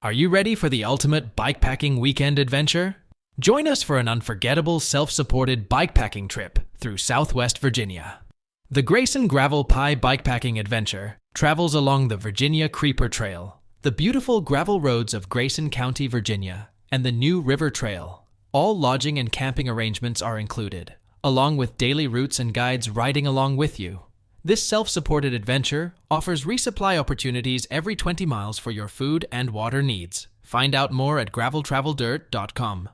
Are you ready for the ultimate bikepacking weekend adventure? Join us for an unforgettable self-supported bikepacking trip through Southwest Virginia. The Grayson Gravel Pie Bikepacking Adventure travels along the Virginia Creeper Trail, the beautiful gravel roads of Grayson County, Virginia, and the New River Trail. All lodging and camping arrangements are included, along with daily routes and guides riding along with you. This self-supported adventure offers resupply opportunities every 20 miles for your food and water needs. Find out more at graveltraveldirt.com.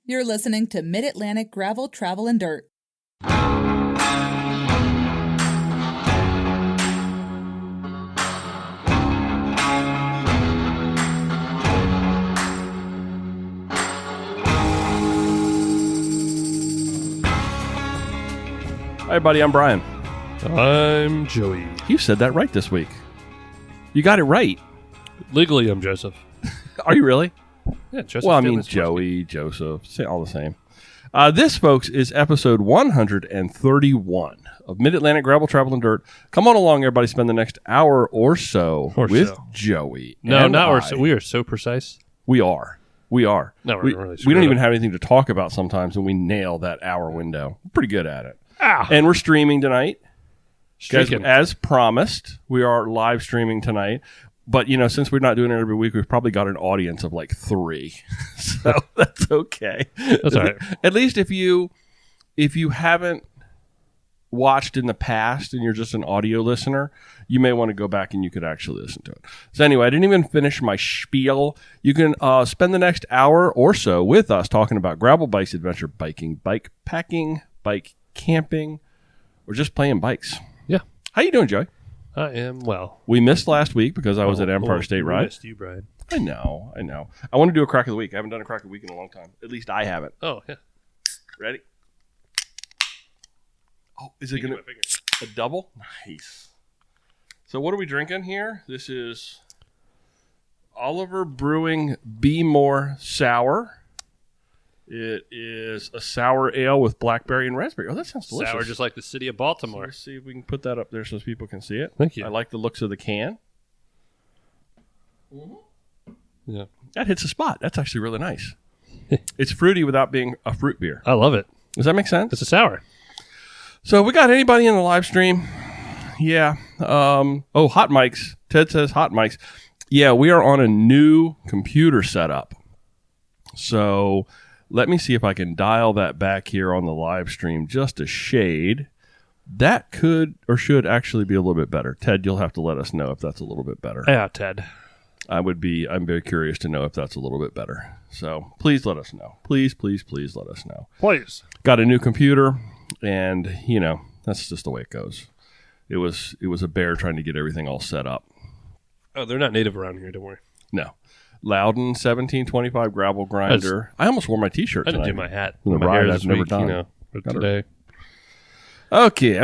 You're listening to Mid-Atlantic Gravel, Travel, and Dirt. Hi, everybody. I'm Brian. I'm Joey. You said that right this week. You got it right. Legally, I'm Joseph. Are you really? Yeah, Joseph. Well, I mean, Joey, Joseph, all the same. This, folks, is episode 131 of Mid-Atlantic Gravel, Travel, and Dirt. Come on along, everybody. Spend the next hour or so with Joey. No, not we are so precise. We are. We don't even have anything to talk about sometimes, and we nail that hour window. We're pretty good at it. And we're streaming tonight. Guys, as promised, we are live streaming tonight. But, you know, since we're not doing it every week, we've probably got an audience of like 3. So that's okay. That's all right. At least if you haven't watched in the past and you're just an audio listener, you may want to go back and you could actually listen to it. So anyway, I didn't even finish my spiel. You can spend the next hour or so with us talking about gravel bikes, adventure biking, bike packing, bike camping, or just playing bikes. Yeah. How you doing, Joey? I am well. We missed last week because I was at Empire State Ride. I missed you, Brian. I know. I want to do a crack of the week. I haven't done a crack of the week in a long time. At least I haven't. Oh, yeah. Ready? Oh, is it going to a double? Nice. So what are we drinking here? This is Oliver Brewing Be More Sour. It is a sour ale with blackberry and raspberry. Oh, that sounds delicious. Sour just like the city of Baltimore. So let's see if we can put that up there so people can see it. Thank you. I like the looks of the can. Yeah. That hits a spot. That's actually really nice. It's fruity without being a fruit beer. I love it. Does that make sense? It's a sour. So we got anybody in the live stream? Yeah. Hot mics. Ted says hot mics. Yeah, we are on a new computer setup. So let me see if I can dial that back here on the live stream just a shade. That could or should actually be a little bit better. Ted, you'll have to let us know if that's a little bit better. Yeah, Ted. I'm very curious to know if that's a little bit better. So please let us know. Please let us know. Please. Got a new computer, and, you know, that's just the way it goes. It was a bear trying to get everything all set up. Oh, they're not native around here, don't worry. No. Loudon 1725 gravel grinder. I almost wore my T-shirt tonight. I didn't do my hat. The my ride hair I've never done. For today. Okay.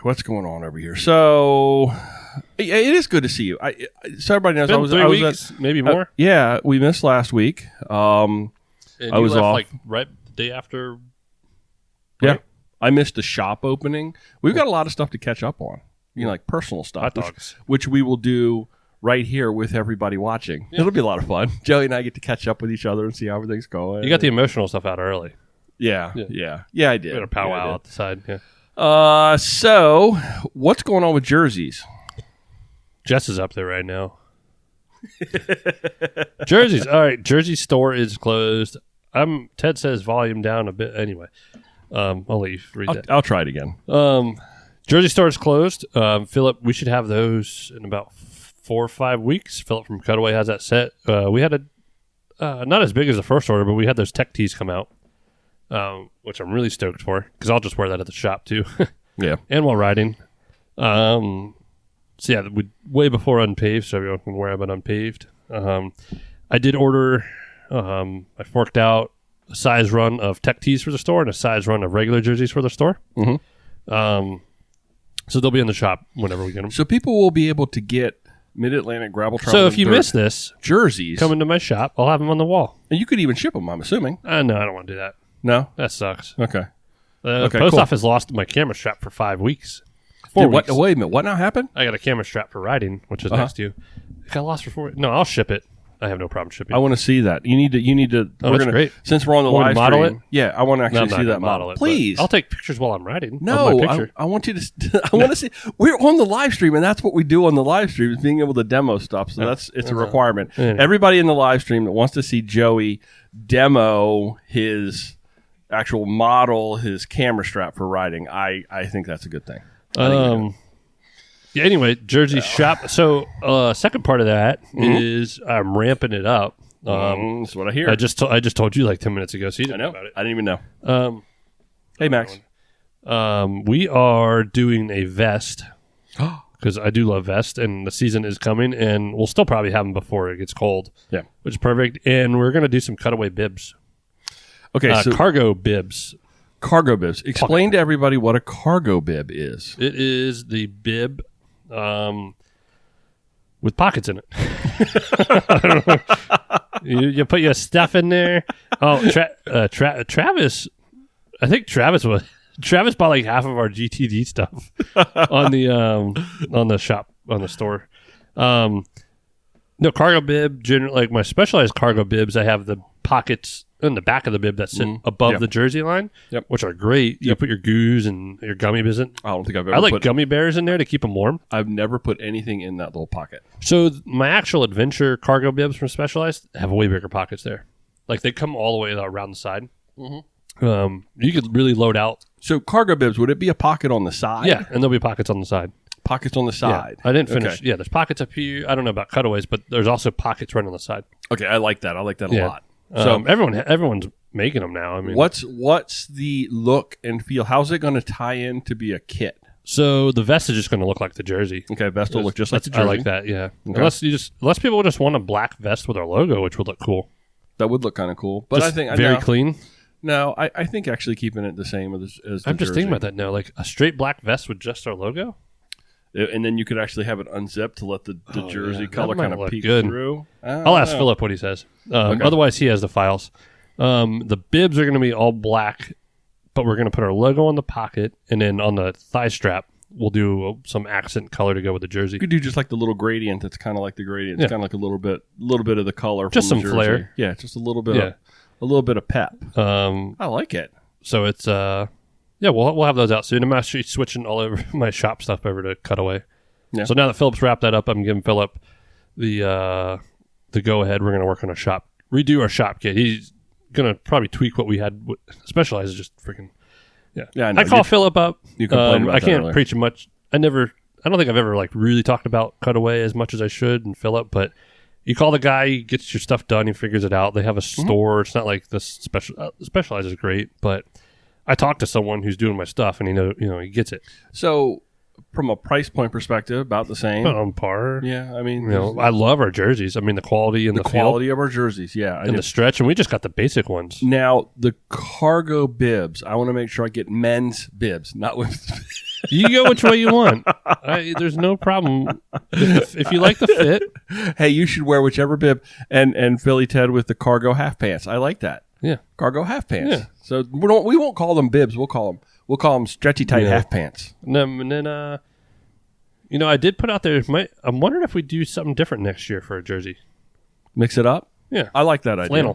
What's going on over here? So it is good to see you. So everybody knows I was weeks, maybe more. Yeah, we missed last week. And I was left off like right the day after. Right? Yeah, I missed the shop opening. We've got a lot of stuff to catch up on. You know, like personal stuff, hot dogs, which we will do right here with everybody watching. Yeah. It'll be a lot of fun. Joey and I get to catch up with each other and see how everything's going. You got the emotional stuff out early. Yeah, I did. We had a powwow out the side. Yeah. So what's going on with jerseys? Jess is up there right now. Jerseys. All right. Jersey store is closed. Ted says volume down a bit. Anyway, I'll let you read that. I'll try it again. Jersey store is closed. Philip, we should have those in about 4 or 5 weeks. Philip from Cutaway has that set. We had not as big as the first order, but we had those tech tees come out, which I'm really stoked for because I'll just wear that at the shop too. Yeah. And while riding. So yeah, way before unpaved, so everyone can wear them unpaved. I did order, I forked out a size run of tech tees for the store and a size run of regular jerseys for the store. Mm-hmm. So they'll be in the shop whenever we get them. So people will be able to get Mid-Atlantic Gravel Travel. So if you miss this, jerseys, come into my shop. I'll have them on the wall. And you could even ship them, I'm assuming. No, I don't want to do that. No? That sucks. Okay. The post office lost my camera strap for 5 weeks. 4 weeks. Wait a minute. What now happened? I got a camera strap for riding, which is next to you. It got lost for 4 weeks. No, I'll ship it. I have no problem shipping. I want to see that. You need to. Oh, that's great. Since we're on the live model stream, yeah, I want to actually see that model. Please, I'll take pictures while I'm riding. No, of my picture. I want you to. I want to see. We're on the live stream, and that's what we do on the live stream is being able to demo stuff. So it's a requirement. Everybody in the live stream that wants to see Joey demo his actual model, his camera strap for riding, I think that's a good thing. Yeah. Anyway, Jersey shop. So, second part of that is I'm ramping it up. That's what I hear. I just told you like 10 minutes ago. So you didn't know about it. I didn't even know. Hey, Max. We are doing a vest because I do love vests, and the season is coming, and we'll still probably have them before it gets cold. Yeah, which is perfect. And we're gonna do some cutaway bibs. Okay, so cargo bibs. Cargo bibs. Explain to everybody what a cargo bib is. It is the bib with pockets in it. I don't know. You put your stuff in there. Oh, Travis. I think Travis bought like half of our GTD stuff on the shop, on the store. No, cargo bib, generally, like my specialized cargo bibs, I have the pockets in the back of the bib that sit above the jersey line, which are great. You put your goos and your gummy bears in. I don't think I've ever I like gummy bears in there to keep them warm. I've never put anything in that little pocket. So my actual adventure cargo bibs from Specialized have way bigger pockets there. Like they come all the way around the side. Mm-hmm. You could really load out. So cargo bibs, would it be a pocket on the side? Yeah, and there'll be pockets on the side. Pockets on the side. Yeah, I didn't finish. Okay. Yeah, there's pockets up here. I don't know about cutaways, but there's also pockets right on the side. Okay, I like that. I like that a lot. So everyone's making them now. I mean, what's the look and feel? How's it going to tie in to be a kit? So the vest is just going to look like the jersey. Okay, vest will look just like the jersey. I like that. Yeah, okay. Unless people just want a black vest with our logo, which would look cool. That would look kind of cool. But just I think very clean. No, I think actually keeping it the same as the I'm just jersey. thinking about that now, like a straight black vest with just our logo. And then you could actually have it unzipped to let the jersey color kind of peek through. I'll ask Philip what he says. Otherwise, he has the files. The bibs are going to be all black, but we're going to put our logo on the pocket, and then on the thigh strap, we'll do some accent color to go with the jersey. You could do just like the little gradient. That's kind of like the gradient. It's kind of like a little bit of the color. Just from some the jersey. flair. Yeah, just a little bit. A little bit of pep. I like it. So it's we'll have those out soon. I'm actually switching all over my shop stuff over to cutaway. Yeah. So now that Philip's wrapped that up, I'm giving Philip the go ahead. We're going to work on redo our shop kit. He's going to probably tweak what we had. Specialized is just freaking yeah. I call Philip up. You complained about I can't earlier. preach much. I don't think I've ever like really talked about cutaway as much as I should and Philip, but you call the guy, he gets your stuff done, he figures it out. They have a store. It's not like this Specialized is great, but I talked to someone who's doing my stuff, and he gets it. So, from a price point perspective, about the same. On par. Yeah, I mean, I love our jerseys. I mean, the quality and the quality of our jerseys. Yeah, and the stretch, and we just got the basic ones. Now, the cargo bibs. I want to make sure I get men's bibs, not women's. You go which way you want. There's no problem if you like the fit. Hey, you should wear whichever bib. And Philly Ted with the cargo half pants. I like that. Yeah, cargo half pants. Yeah. So we won't call them bibs. We'll call them stretchy tight half pants. And then I did put out there. I'm wondering if we do something different next year for a jersey. Mix it up. Yeah, I like that idea.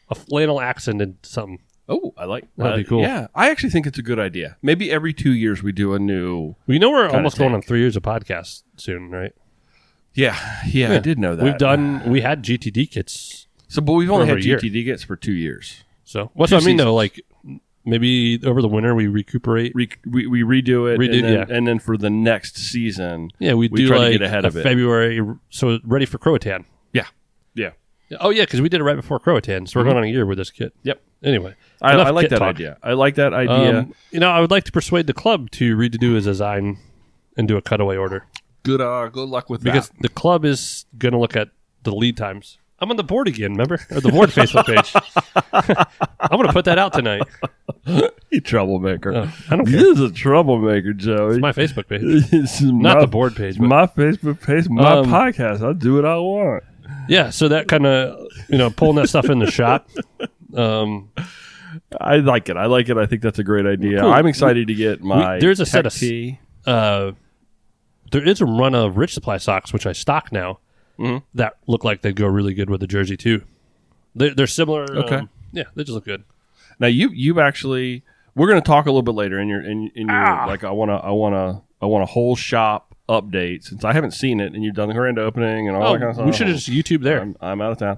A flannel accented something. Oh, I like that'd be cool. Yeah, I actually think it's a good idea. Maybe every 2 years we do a new. We're almost going on 3 years of podcasts soon, right? Yeah, I did know that. We had GTD kits. But we've only had GTD kits for 2 years. So what's what I mean though? Like maybe over the winter we recuperate, we redo it, and then for the next season, we do try like to get ahead of it. February, so ready for Croatan. Yeah. Oh yeah, because we did it right before Croatan, so we're going on a year with this kit. Yep. Anyway, I like that idea. I like that idea. I would like to persuade the club to redo his design and do a cutaway order. Good luck with that. Because the club is going to look at the lead times. I'm on the board again, remember? Or the board Facebook page. I'm going to put that out tonight. You troublemaker. I don't care. This is a troublemaker, Joey. It's my Facebook page. Not the board page. But my Facebook page, my podcast. I'll do what I want. Yeah, so that kind of, pulling that stuff in the shop. I like it. I think that's a great idea. Cool. I'm excited to get my there's a set of tee. there is a run of Rich Supply socks, which I stock now, that look like they go really good with the jersey too. They're similar. Okay. Yeah, they just look good. Now you've actually, we're going to talk a little bit later in your like I want a whole shop update since I haven't seen it and you've done the grand opening and all that kind of stuff. We should have just YouTube there. I'm out of town.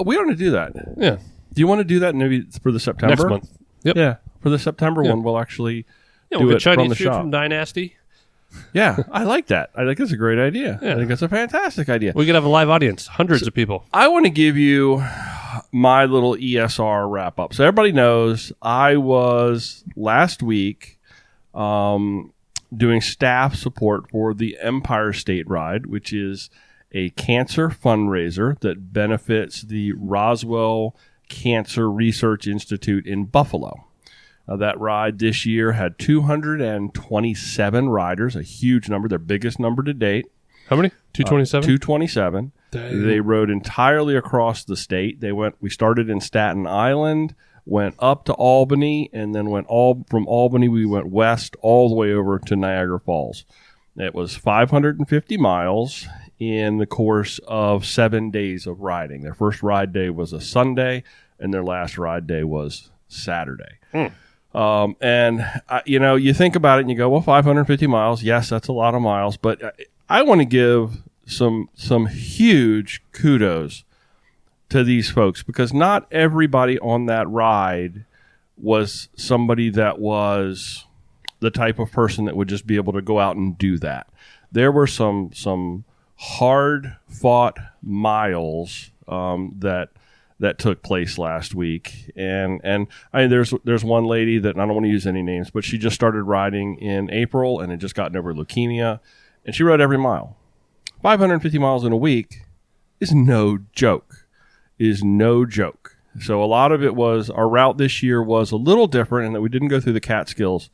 We want to do that. Yeah. Do you want to do that maybe for the September? Next month. Yep. Yeah. For the September one, we'll actually Yeah, do we'll it get Chinese from the food shop. from Dynasty. Yeah, I like that. I think that's a great idea. Yeah. I think that's a fantastic idea. We could have a live audience, hundreds of people. I want to give you my little ESR wrap up. So everybody knows I was last week doing staff support for the Empire State Ride, which is a cancer fundraiser that benefits the Roswell Cancer Research Institute in Buffalo. That ride this year had 227 riders, a huge number, their biggest number to date. How many? 227? 227. They rode entirely across the state. We started in Staten Island, went up to Albany, and then from Albany we went west all the way over to Niagara Falls. It was 550 miles in the course of 7 days of riding. Their first ride day was a Sunday, and their last ride day was Saturday. You think about it and you go, well, 550 miles. Yes, that's a lot of miles, but I want to give some huge kudos to these folks because not everybody on that ride was somebody that was the type of person that would just be able to go out and do that. There were some hard fought miles, that took place last week. And there's one lady that, and I don't want to use any names, but she just started riding in April and had just gotten over leukemia, and she rode every mile. 550 miles in a week is no joke. So a lot of it was, our route this year was a little different in that we didn't go through the Catskills.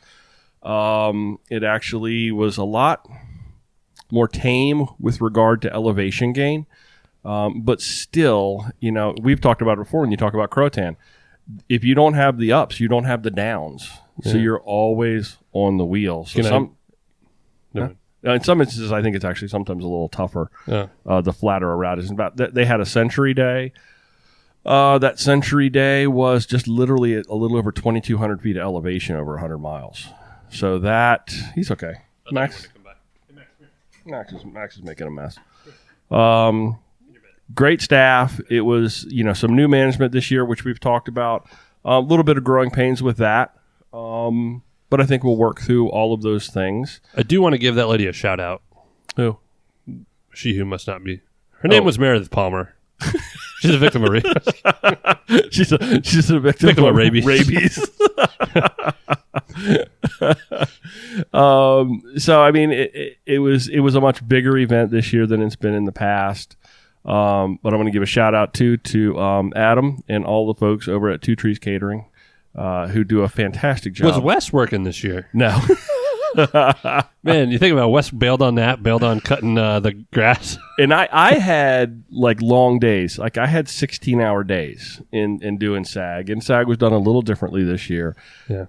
It actually was a lot more tame with regard to elevation gain. But still, we've talked about it before when you talk about Croatan. If you don't have the ups, you don't have the downs. Yeah. So you're always on the wheel. So in some instances, I think it's actually sometimes a little tougher. Yeah. The flatter a route is about. They had a century day. That century day was just literally a little over 2,200 feet of elevation over 100 miles. So he's okay. Max is making a mess. Great staff. It was, some new management this year, which we've talked about. A little bit of growing pains with that. But I think we'll work through all of those things. I do want to give that lady a shout out. Who? She who must not be. Her name was Meredith Palmer. She's a victim of rabies. she's a victim of rabies. So I mean, it was a much bigger event this year than it's been in the past. But I'm going to give a shout out to Adam and all the folks over at Two Trees Catering, who do a fantastic job. Was Wes working this year? No. Man, you think about Wes bailed on cutting the grass. And I had long days. I had 16-hour days in doing SAG. And SAG was done a little differently this year. Yeah.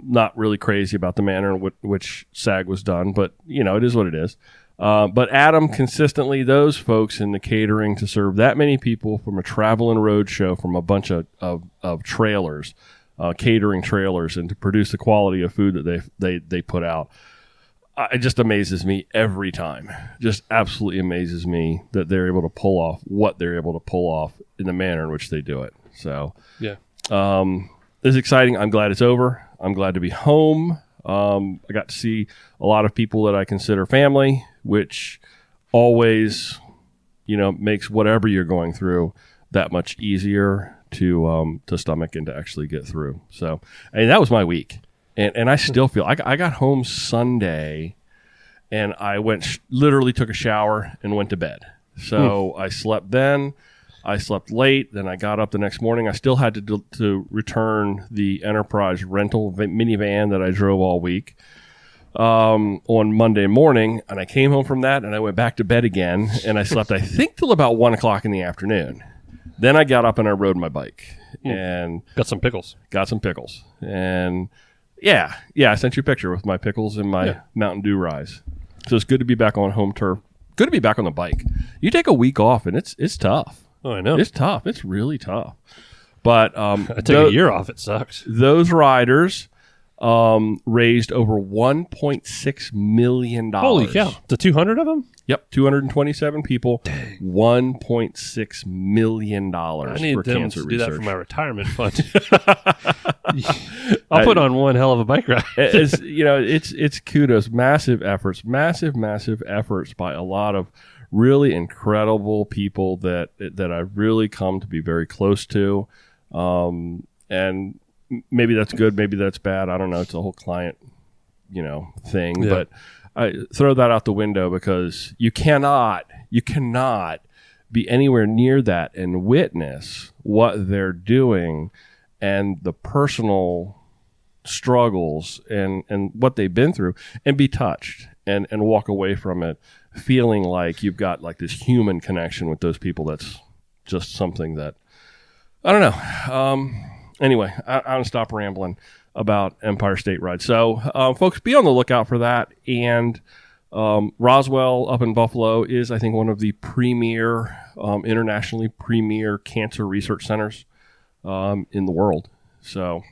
Not really crazy about the manner in which SAG was done, but it is what it is. But Adam consistently, those folks in the catering to serve that many people from a travel and road show from a bunch of trailers, catering trailers, and to produce the quality of food that they put out. It just amazes me every time. Just absolutely amazes me that they're able to pull off what they're able to pull off in the manner in which they do it. So yeah, it's exciting. I'm glad it's over. I'm glad to be home. I got to see a lot of people that I consider family, which always, makes whatever you're going through that much easier to stomach and to actually get through. So, that was my week. And I still feel I got home Sunday and I literally took a shower and went to bed. So I slept then. I slept late. Then I got up the next morning. I still had to return the Enterprise rental minivan that I drove all week on Monday morning. And I came home from that and I went back to bed again. And I slept, I think, till about 1 o'clock in the afternoon. Then I got up and I rode my bike and got some pickles. And Yeah. I sent you a picture with my pickles and my Mountain Dew Rise. So it's good to be back on home turf. Good to be back on the bike. You take a week off, and it's tough. Oh, I know. It's tough. It's really tough. But I take a year off. It sucks. Those riders raised over $1.6 million. Holy cow. The 200 of them? Yep, 227 people, $1.6 million I need for them cancer to do research. that for my retirement fund. I'll put on one hell of a bike ride. It's kudos, massive efforts by a lot of really incredible people that I've really come to be very close to, and maybe that's good, maybe that's bad. I don't know. It's a whole client, thing, but. I throw that out the window because you cannot be anywhere near that and witness what they're doing and the personal struggles and what they've been through and be touched and walk away from it feeling like you've got like this human connection with those people. That's just something that I don't know. Anyway, I'm going to stop rambling about Empire State Ride. So, folks, be on the lookout for that. And Roswell up in Buffalo is, I think, one of the premier, internationally premier cancer research centers in the world. So,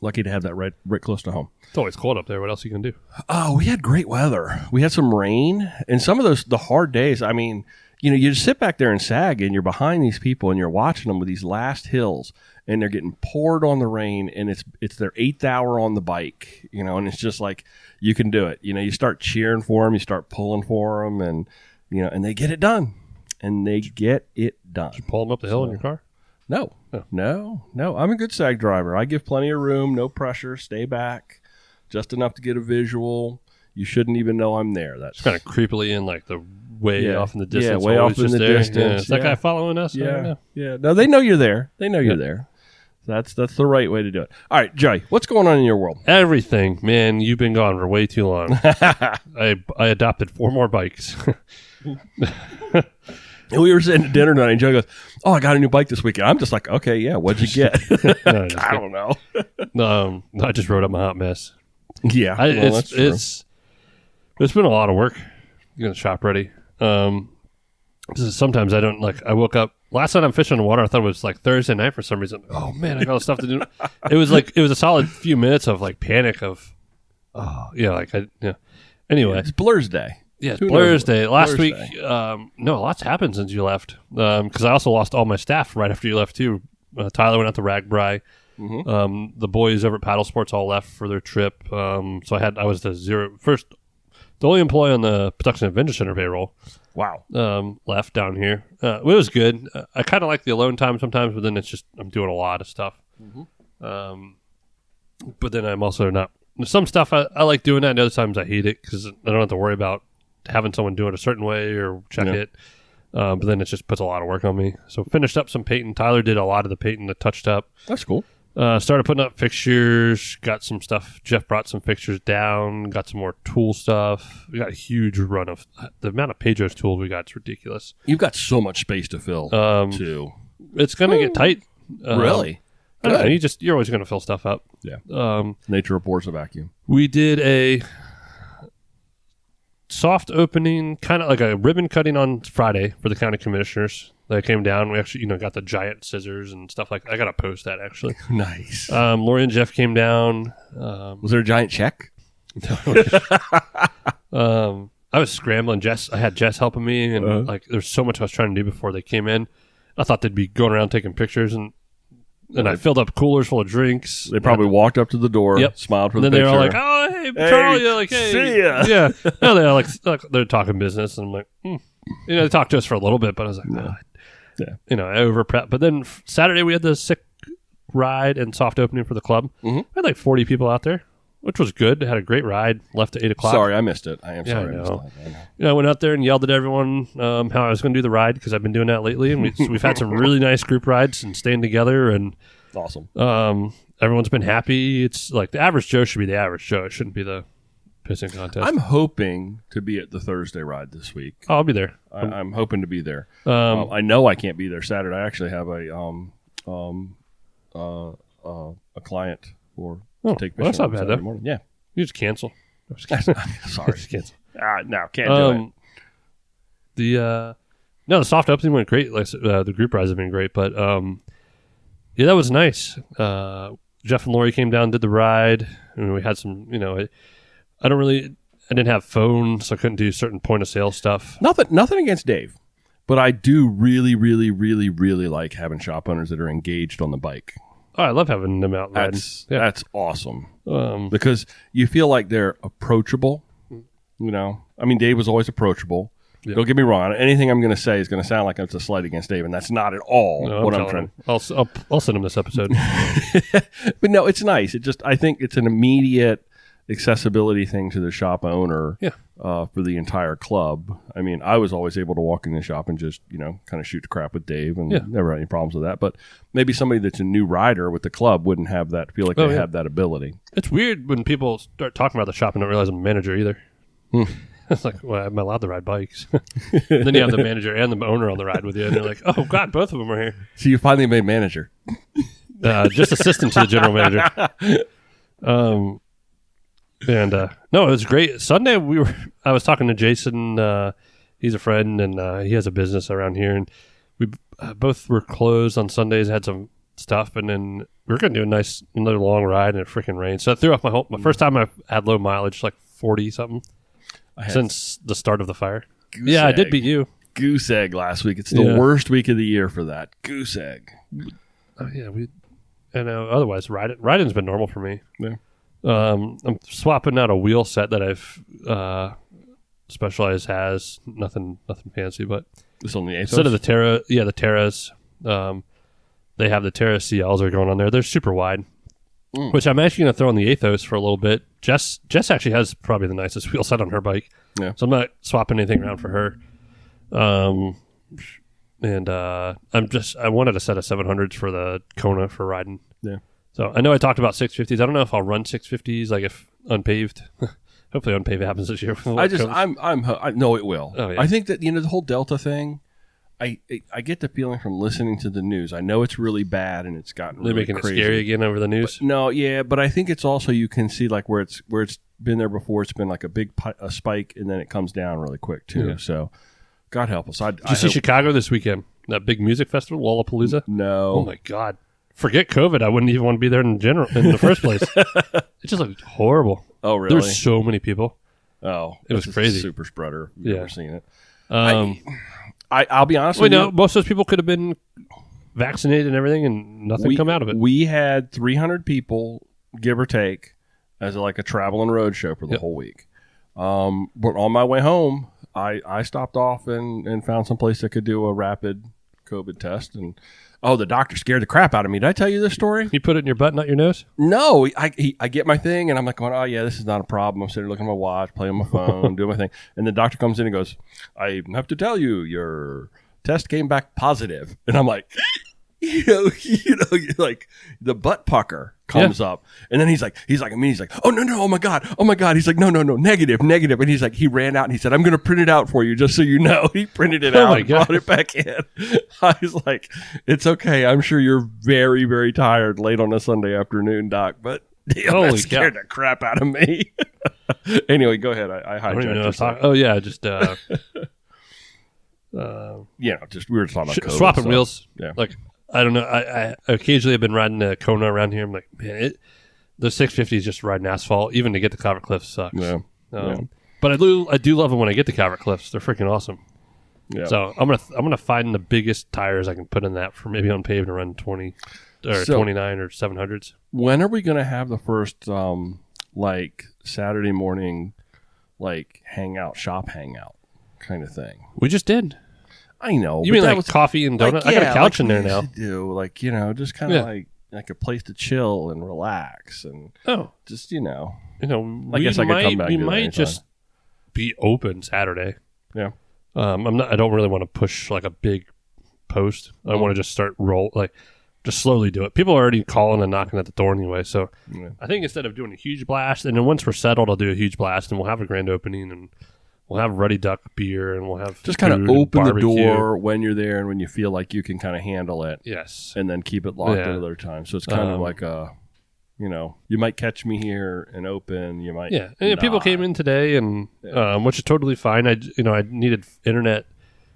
lucky to have that right close to home. It's always cold up there. What else you can do? Oh, we had great weather. We had some rain. And some of the hard days, I mean, you just sit back there and sag, and you're behind these people, and you're watching them with these last hills, and they're getting poured on the rain, and it's their 8th hour on the bike, and it's just like, you can do it. You start cheering for them, you start pulling for them, and and they get it done, Did you pull them up the hill in your car? No. I'm a good sag driver. I give plenty of room, no pressure, stay back, just enough to get a visual. You shouldn't even know I'm there. That's kind of creepily in, like the way off in the distance. Yeah, way off in the distance. Yeah. Is that guy following us? Yeah. No, they know you're there. You're there. That's the right way to do it. All right, Jay, what's going on in your world? Everything, man. You've been gone for way too long. I adopted 4 more bikes. And we were sitting at dinner tonight, and Joe goes, "Oh, I got a new bike this weekend." I'm just like, "Okay, yeah, what'd you get?" No, I don't know. No, I just rode up my hot mess. Yeah, that's true. It's been a lot of work getting the shop ready. Sometimes I don't I woke up last night. I'm fishing in the water. I thought it was like Thursday night for some reason. Oh man, I got all this stuff to do. It was a solid few minutes of panic of, Anyway, it's Blur's Day. Yeah, it's Blur's Day. Last week, no, a lot's happened since you left. Because I also lost all my staff right after you left too. Tyler went out to Ragbri. Mm-hmm. The boys over at Paddle Sports all left for their trip. So I was the only employee on the Patuxent Adventure Center payroll. Wow. Left down here. It was good. I kind of like the alone time sometimes, but then it's just I'm doing a lot of stuff. Mm-hmm. But then I'm also not. Some stuff I like doing that, and other times I hate it because I don't have to worry about having someone do it a certain way or check it. But then it just puts a lot of work on me. So finished up some painting. Tyler did a lot of the painting that touched up. That's cool. Started putting up fixtures, got some stuff. Jeff brought some fixtures down, got some more tool stuff. We got a huge run of the amount of Pedro's tools we got is ridiculous. You've got so much space to fill, too. It's going to get tight. Really? I don't know, you're always going to fill stuff up. Yeah. Nature abhors a vacuum. We did a soft opening, kind of like a ribbon cutting on Friday for the county commissioners. They came down. We actually, got the giant scissors and stuff like that. I got to post that, actually. Nice. Lori and Jeff came down. Was there a giant check? I was scrambling. I had Jess helping me, and there's so much I was trying to do before they came in. I thought they'd be going around taking pictures, and I filled up coolers full of drinks. They probably walked up to the door, smiled for the picture. picture. And then they were like, "Oh, hey, Charlie!" Hey, see ya. Yeah. No, they're like they're talking business, and I'm like, they talked to us for a little bit, but I was like, I over prep. But then Saturday we had the sick ride and soft opening for the club. Mm-hmm. We had like 40 people out there, which was good. Had a great ride. Left at 8 o'clock. Sorry, I missed it. I am sorry. I know. I went out there and yelled at everyone how I was going to do the ride because I've been doing that lately, and we've had some really nice group rides and staying together and awesome. Everyone's been happy. It's like the average Joe should be the average Joe. It shouldn't be the pissing contest. I'm hoping to be at the Thursday ride this week. Oh, I'll be there. I'm hoping to be there. I know I can't be there Saturday. I actually have a client for Oh, take well, that's fishing not on bad, Saturday though. morning. Yeah. You just cancel. Sorry. Just cancel. No, can't do it. The soft opening went great. Like the group rides have been great, but yeah, that was nice. Jeff and Lori came down, did the ride, and we had some. I didn't have phones, so I couldn't do certain point of sale stuff. Nothing against Dave, but I do really, really, really, really like having shop owners that are engaged on the bike. Oh, I love having them out riding. That's awesome because you feel like they're approachable. I mean, Dave was always approachable. Yeah. Don't get me wrong. Anything I'm going to say is going to sound like it's a slight against Dave, and that's not at all what I'm trying. I'll send him this episode. But no, it's nice. I think it's an immediate accessibility thing to the shop owner. Yeah. For the entire club. I mean, I was always able to walk in the shop and just kind of shoot the crap with Dave, and never had any problems with that. But maybe somebody that's a new rider with the club wouldn't have that. Feel like they have that ability. It's weird when people start talking about the shop and don't realize I'm a manager either. It's like, well, I'm allowed to ride bikes. Then you have the manager and the owner on the ride with you, and you're like, oh, God, both of them are here. So you finally made manager. Just assistant to the general manager. No, it was great. Sunday, I was talking to Jason. He's a friend, and he has a business around here, and we both were closed on Sundays, had some stuff, and then we were going to do another long ride, and it freaking rained. So I threw off my first time I had low mileage, like 40-something. Since the start of the fire. Yeah, I did beat you. Goose egg last week. It's the worst week of the year for that. Goose egg. Otherwise, riding's been normal for me. Yeah. I'm swapping out a wheel set that I've Specialized has. Nothing fancy, but it's on the Athos? Instead of the Terra, the Terras, they have the Terra CLs are going on there. They're super wide. Which I'm actually going to throw on the Athos for a little bit. Jess actually has probably the nicest wheel set on her bike. Yeah. So I'm not swapping anything around for her. I wanted a set of 700s for the Kona for riding. Yeah. So I know I talked about 650s. I don't know if I'll run 650s, like if unpaved. Hopefully unpaved happens this year. I know it will. Oh, yeah. I think that, the whole Delta thing, I get the feeling from listening to the news. I know it's really bad and it's gotten really making crazy. It scary again over the news. But I think it's also you can see like where it's been there before. It's been like a big spike and then it comes down really quick too. Yeah. So God help us. Did you see Chicago this weekend? That big music festival, Lollapalooza? No. Oh my God! Forget COVID. I wouldn't even want to be there in the first place. It just looked horrible. Oh really? There's so many people. Oh, it was crazy. Super spreader. You've never seen it. I'll be honest with you. Most of those people could have been vaccinated and everything, and nothing come out of it. We had 300 people, give or take, as like a travel and road show for the whole week. But on my way home, I stopped off and found some place that could do a rapid COVID test. And the doctor scared the crap out of me. Did I tell you this story? You put it in your butt, not your nose? No, I get my thing, and I'm like going, oh, yeah, this is not a problem. I'm sitting there looking at my watch, playing on my phone, doing my thing. And the doctor comes in and goes, I have to tell you, your test came back positive. And I'm like, like the butt pucker comes up. And then he's like, oh, no, oh, my God. He's like, no, negative. And he's like, he ran out and he said, I'm going to print it out for you just so you know. He printed it out and brought it back in. I was like, it's okay. I'm sure you're very, very tired late on a Sunday afternoon, Doc, but that scared the crap out of me. Anyway, go ahead. I hijacked you. Oh, yeah, just... just we were talking about COVID, swapping wheels. Yeah. Like, I don't know. I occasionally have been riding a Kona around here. I'm like, man, the 650s just riding asphalt. Even to get to Calvert Cliffs sucks. Yeah. But I do love them when I get to Calvert Cliffs. They're freaking awesome. Yeah. So I'm gonna find the biggest tires I can put in that for maybe on paved and run 20 or 29 or 700s. When are we gonna have the first like Saturday morning like shop hangout kind of thing? We just did. I know. You mean like coffee and donut? I got a couch in there now. Just kind of like a place to chill and relax and just I guess I could come back. We might just be open Saturday. Yeah. I don't really want to push like a big post. I want to just start just slowly do it. People are already calling and knocking at the door anyway. So I think instead of doing a huge blast, and then once we're settled, I'll do a huge blast and we'll have a grand opening and we'll have Ruddy Duck beer and we'll have just kind of open the door when you're there and when you feel like you can kind of handle it. Yes. And then keep it locked at another time. So it's kind of like you might catch me here and open. You might, Yeah, and people came in today, and which is totally fine. I needed internet.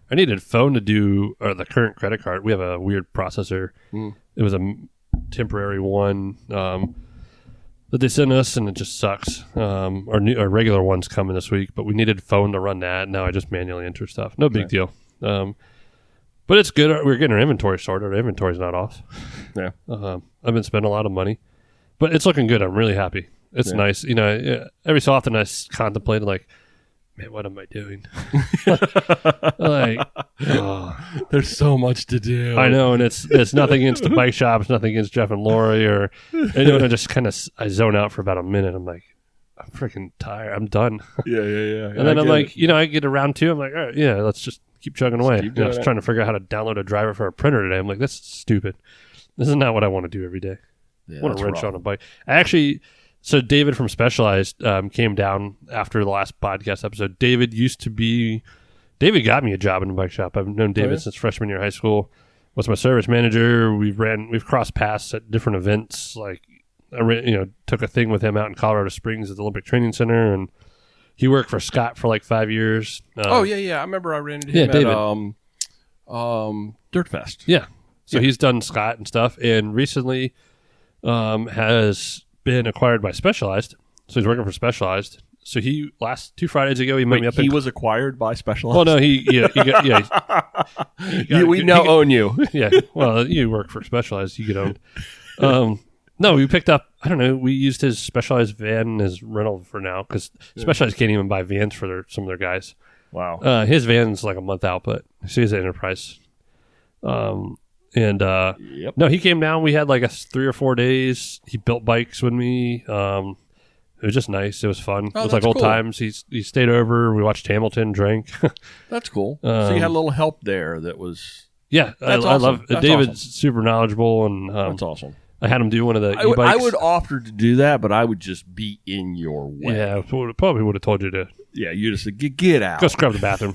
I needed phone to do the current credit card. We have a weird processor. It was a temporary one that they sent us, and it just sucks. Our regular one's coming this week, but we needed phone to run that. Now I just manually enter stuff. No big deal. But it's good. We're getting our inventory sorted. Our inventory's not off. Yeah. I've been spending a lot of money, but it's looking good. I'm really happy. It's nice. Every so often I contemplate like, man, what am I doing? There's so much to do. I know, and it's nothing against the bike shop. It's nothing against Jeff and Lori, and I just kind of I zone out for about a minute. I'm like, I'm freaking tired. I'm done. Yeah. And then I'm like, I get to round 2. I'm like, all right, yeah, let's just keep chugging away. I was trying to figure out how to download a driver for a printer today. I'm like, this is stupid. This is not what I want to do every day. I want to wrench on a bike. So David from Specialized came down after the last podcast episode. David got me a job in the bike shop. I've known David since freshman year of high school. Was my service manager. We've crossed paths at different events. Like I took a thing with him out in Colorado Springs at the Olympic Training Center, and he worked for Scott for like 5 years. I remember I ran into him at Dirtfest. Yeah. So he's done Scott and stuff, and recently has been acquired by Specialized. So he's working for Specialized. So he last 2 Fridays ago he met me up. He was acquired by Specialized. Well, no, we now own you. Yeah. Well, you work for Specialized, you get owned. No, we picked up. I don't know. We used his Specialized van as rental for now because Specialized can't even buy vans for some of their guys. Wow. His van's like a month out, but so he's an Enterprise. No, he came down. We had like 3 or 4 days. He built bikes with me. It was just nice. It was fun. It was like old times. He stayed over. We watched Hamilton, drank. That's cool. So you had a little help there. That was I love it. David's super knowledgeable, and that's awesome. I had him do one of the e-bikes. I would offer to do that, but I would just be in your way. Yeah, probably would have told you to. Yeah, you just said, get out. Go scrub the bathroom.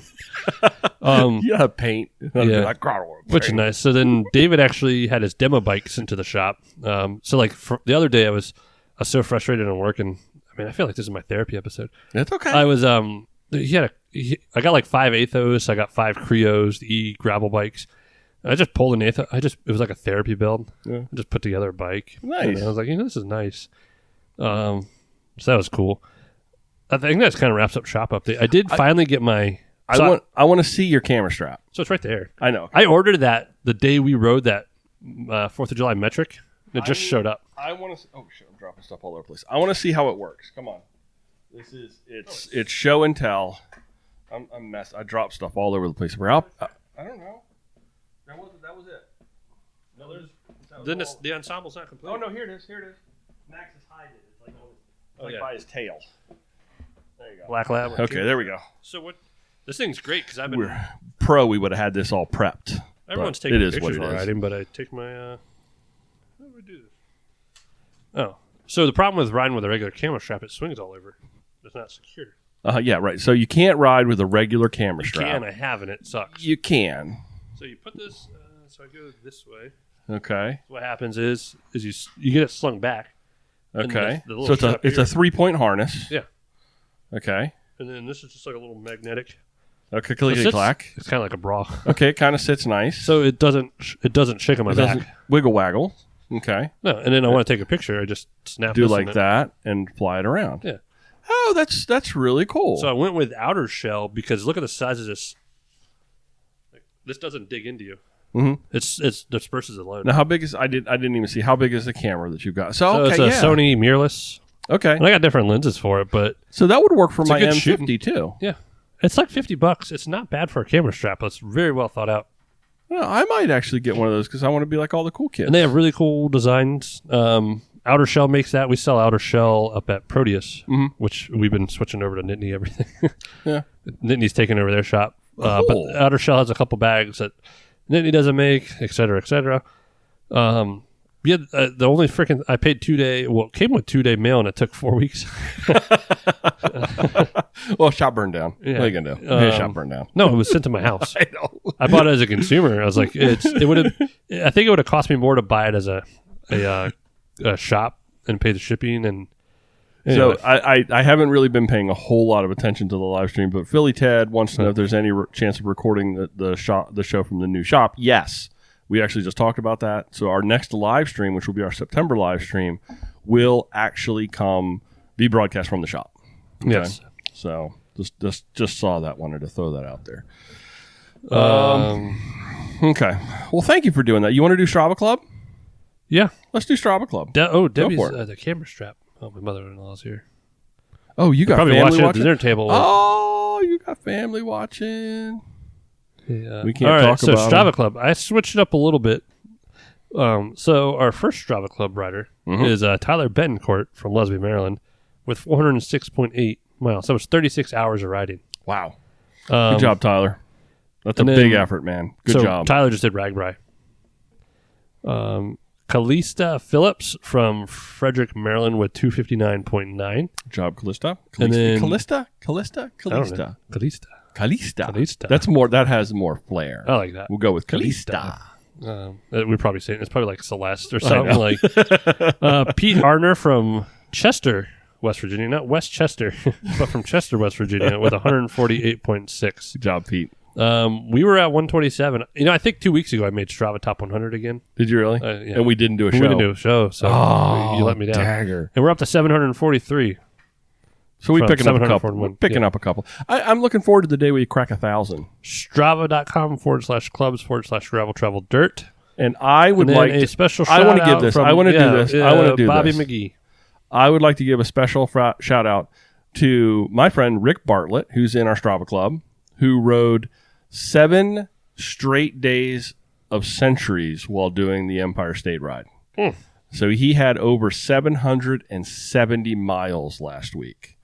You have paint. Yeah, which is nice. So then David actually had his demo bike sent to the shop. So like the other day I was so frustrated and working. I mean, I feel like this is my therapy episode. That's okay. I was I got like 5 Athos. I got 5 Creos, the gravel bikes. I just pulled an Athos. It was like a therapy build. Yeah. I just put together a bike. Nice. And I was like, this is nice. So that was cool. I think that kind of wraps up shop update. I did finally get my. I want to see your camera strap. So it's right there. I know. I ordered that the day we rode that 4th of July metric. It just showed up. I want to. Oh shit! I'm dropping stuff all over the place. I want to see how it works. Come on. It's show and tell. I'm messed. I dropped stuff all over the place. I don't know. That was it. No, then the ensemble's not complete. Oh no! Here it is. Max is hiding it. It's like by his tail. There you go. Black Lab. Okay, there we go. So what? This thing's great because I've been. We would have had this all prepped. Everyone's taking pictures while riding, but I take my. How do we do this? Oh, so the problem with riding with a regular camera strap, it swings all over. It's not secure. Yeah, right. So you can't ride with a regular camera strap. You can. I have, and it sucks. You can. So you put this. So I go this way. Okay. What happens is you get it slung back. Okay. So it's a 3-point harness. Yeah. Okay. And then this is just like a little magnetic. Okay, clickety-clack. It's kind of like a bra. Okay, it kind of sits nice. So it doesn't shake on my back. Wiggle waggle. Okay. No, and then I want to take a picture. I just snap do like that and fly it around. Yeah. Oh, that's really cool. So I went with outer shell because look at the size of this. This doesn't dig into you. Mm-hmm. It's disperses alone. Now, how big is I didn't even see how big is the camera that you've got? So it's a Sony mirrorless. Okay, and I got different lenses for it, but so that would work for my M50 too. Yeah, it's like $50. It's not bad for a camera strap. But it's very well thought out. Well, I might actually get one of those because I want to be like all the cool kids. And they have really cool designs. Outer Shell makes that. We sell Outer Shell up at Proteus, which we've been switching over to Nittany everything. Yeah, Nittany's taking over their shop, but Outer Shell has a couple bags that Nittany doesn't make, et cetera, et cetera. Yeah, the only freaking I paid 2-day. Well, it came with 2-day mail, and it took 4 weeks. Well, shop burned down. Yeah. What are you gonna do? Shop burned down. No, it was sent to my house. I know. I bought it as a consumer. I was like, it would have. I think it would have cost me more to buy it as a shop and pay the shipping. And so I haven't really been paying a whole lot of attention to the live stream, but Philly Ted wants to know if there's any chance of recording the show from the new shop. Yes, we actually just talked about that. So our next live stream, which will be our September live stream, will actually be broadcast from the shop. Okay? Yes. So just saw that. Wanted to throw that out there. Okay. Well, thank you for doing that. You want to do Strava Club? Yeah. Let's do Strava Club. Debbie's for it. The camera strap. Oh, my mother-in-law's here. Oh, you got Probably family watching at the watching? dinner table. Oh, you got family watching. Yeah. We can't All right, talk so about Strava them. Club. I switched it up a little bit. So our first Strava Club rider is Tyler Betancourt from Leslie, Maryland, with 406.8 miles. That was 36 hours of riding. Wow. Good job, Tyler. That's a big effort, man. Good job. Tyler just did Ragbri. Callista Phillips from Frederick, Maryland, with 259.9. Good job, Callista. And then- Callista. I don't know. Callista. Callista. That has more flair. I like that. We'll go with Callista. We're probably saying it's probably like Celeste or something like. Pete Harner from Chester, West Virginia, not Westchester, but from Chester, West Virginia, with 148.6. Good job, Pete. We were at 127. I think 2 weeks ago I made Strava Top 100 again. Did you really? Yeah. And we didn't do a show. We didn't do a show, so you let me down. Dagger. And we're up to 743. So we're From picking up a couple. 741. We're picking up a couple. I'm looking forward to the day we crack 1,000. Strava.com/clubs/gravel travel dirt. And I would And then like a special I shout want to give out this. from- I want to do this. I want to do Bobby this. McGee. I would like to give a special shout out to my friend Rick Bartlett, who's in our Strava Club, who rode 7 straight days of centuries while doing the Empire State Ride. So he had over 770 miles last week.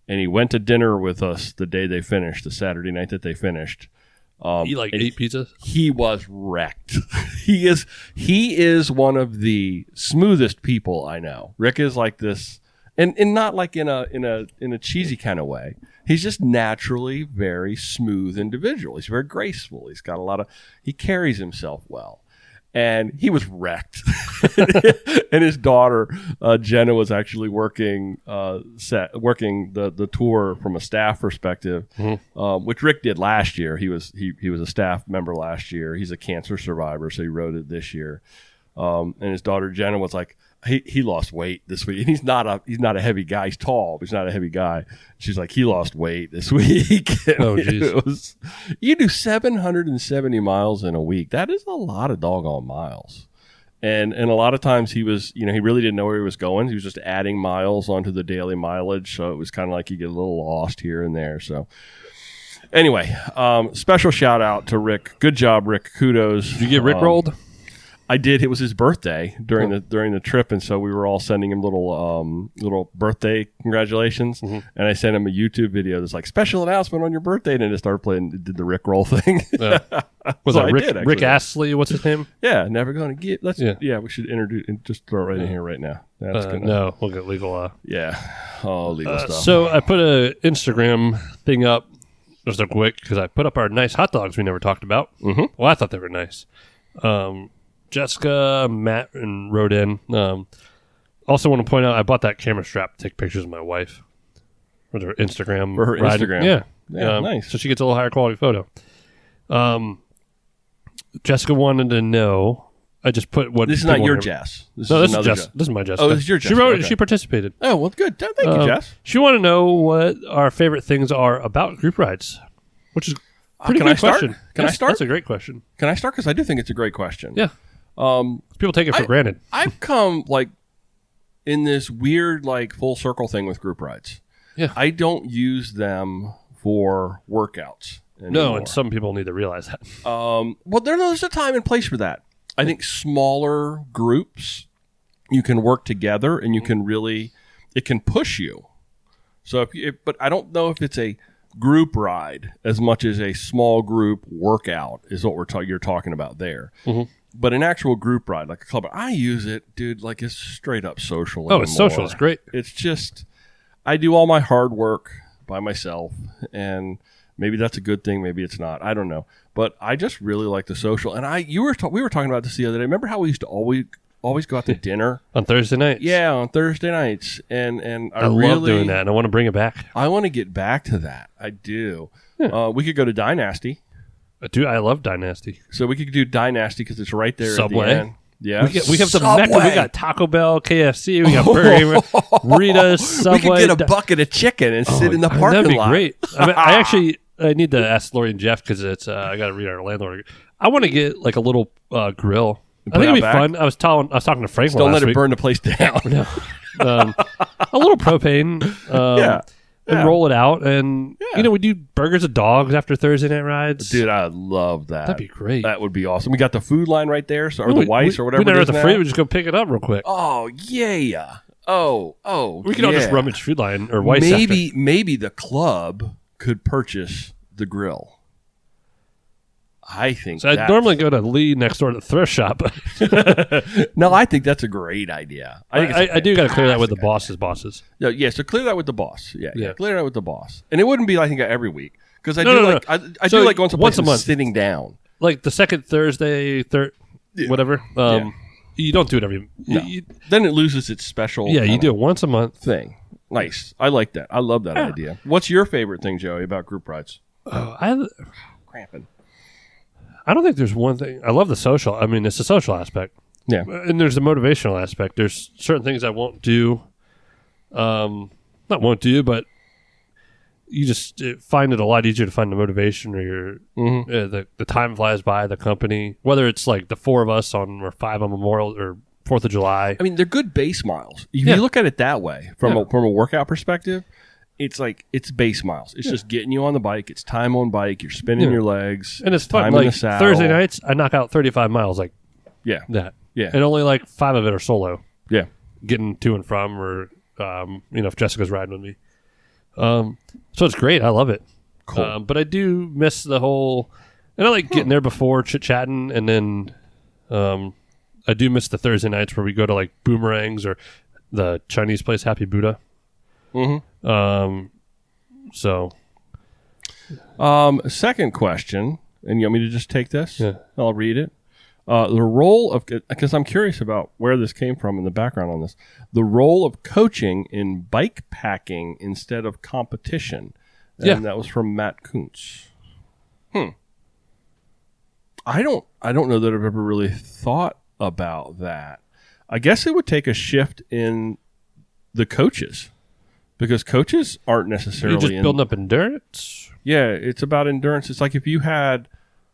And he went to dinner with us the day they finished, the Saturday night that they finished. He like and 8 pizzas. He was wrecked. He is one of the smoothest people I know. Rick is like this, and not like in a cheesy kind of way. He's just naturally very smooth individual. He's very graceful. He's got he carries himself well. And he was wrecked. And his daughter, Jenna, was actually working the tour from a staff perspective, which Rick did last year. He was a staff member last year. He's a cancer survivor, so he rode it this year. And his daughter, Jenna, was like, he lost weight this week. And he's not a heavy guy. He's tall, but he's not a heavy guy. She's like, he lost weight this week. Oh, geez. You do 770 miles in a week. That is a lot of doggone miles. And a lot of times he was, he really didn't know where he was going. He was just adding miles onto the daily mileage. So it was kind of like you get a little lost here and there. So anyway, special shout out to Rick. Good job, Rick. Kudos. Did you get Rick rolled? I did. It was his birthday during the trip, and so we were all sending him little birthday congratulations. And I sent him a YouTube video that's like special announcement on your birthday, and I just started playing, did the Rick roll thing. Was So it I Rick, did, actually. Rick Astley? What's his name? Yeah, never gonna get. Yeah. We should introduce and just throw it right in here right now. That's gonna. No, we'll get legal. Yeah. Oh, legal stuff. So I put a Instagram thing up just a quick because I put up our nice hot dogs we never talked about. Well, I thought they were nice. Jessica, Matt, and wrote in. Also want to point out I bought that camera strap to take pictures of my wife for her Instagram. For her Instagram. Yeah, nice. So she gets a little higher quality photo. Jessica wanted to know. I just put what. This is not people your want to- Jess. This No, is this is another Jess. This is my Jessica. Oh, this is your She Jessica, wrote. okay. She participated. Oh, well, good. Thank you, Jess. She wanted to know what our favorite things are about group rides, which is a pretty Can good I start? question. Can I start? That's a great question. Can I start? Because I do think it's a great question. Yeah. People take it for granted. I've come in this weird full circle thing with group rides. Yeah. I don't use them for workouts anymore. No, and some people need to realize that. Well, there's a time and place for that. I think smaller groups, you can work together and you can it can push you. So but I don't know if it's a group ride as much as a small group workout is what you're talking about there. But an actual group ride, like a club, I use it, dude, like it's straight up social. Oh, it's social. It's great. It's just, I do all my hard work by myself, and maybe that's a good thing. Maybe it's not. I don't know. But I just really like the social. And we were talking about this the other day. Remember how we used to always go out to dinner on Thursday nights. Yeah, on Thursday nights, and I love doing that, and I want to bring it back. I want to get back to that. I do. Yeah. We could go to Dynasty. I love Dynasty. So we could do Dynasty because it's right there Subway. at the end. Yeah, we have the Mecca. We got Taco Bell, KFC, we got Burger, Ritas, Subway. We could get a bucket of chicken and sit in the parking that'd be lot. Great. I need to ask Lori and Jeff because it's I got to read our landlord. I want to get like a little grill. I think it'd be fun. I was talking to Frank. Don't let it week. burn the place down. A little propane. And roll it out, and we do burgers of dogs after Thursday night rides. Dude, I love that. That'd be great. That would be awesome. We got the food line right there, or the Weiss or whatever. We never it is have the free. We just go pick it up real quick. Oh yeah. Oh. We could all just rummage food line or Weiss. Maybe the club could purchase the grill. I think so. I'd normally go to Lee next door to the thrift shop. No, I think that's a great idea. I do got to clear that with the bosses. No, yeah, so clear that with the boss. Yeah, clear that with the boss. And it wouldn't be, I think, every week. Because I do like going to once a month, sitting down. Like the second Thursday, whatever. You don't do it every... No. Then it loses its special... Yeah, you do it once a month. Thing. Nice. I like that. I love that idea. What's your favorite thing, Joey, about group rides? Cramping. I don't think there's one thing. I love the social. I mean, it's the social aspect. Yeah. And there's the motivational aspect. There's certain things I won't do. Not won't do, but you just find it a lot easier to find the motivation or the time flies by, the company, whether it's like the 4 of us or 5 on Memorial or 4th of July. I mean, they're good base miles. If you look at it that way from a workout perspective, it's like it's base miles. It's just getting you on the bike. It's time on bike. You're spinning your legs. And it's fun. Time Like in the saddle. Thursday nights, I knock out 35 miles like that. Yeah. And only like 5 of it are solo. Yeah. Getting to and from or, if Jessica's riding with me. So it's great. I love it. Cool. But I do miss the whole... And I like getting there before chit-chatting. And then I do miss the Thursday nights where we go to like Boomerangs or the Chinese place, Happy Buddha. Second question, and you want me to just take this? Yeah. I'll read it. The role of, because I'm curious about where this came from in the background on this, the role of coaching in bike packing instead of competition. And that was from Matt Kuntz. I don't know that I've ever really thought about that. I guess it would take a shift in the coaches. Because coaches aren't necessarily... You're just building up endurance? Yeah, it's about endurance. It's like if you had...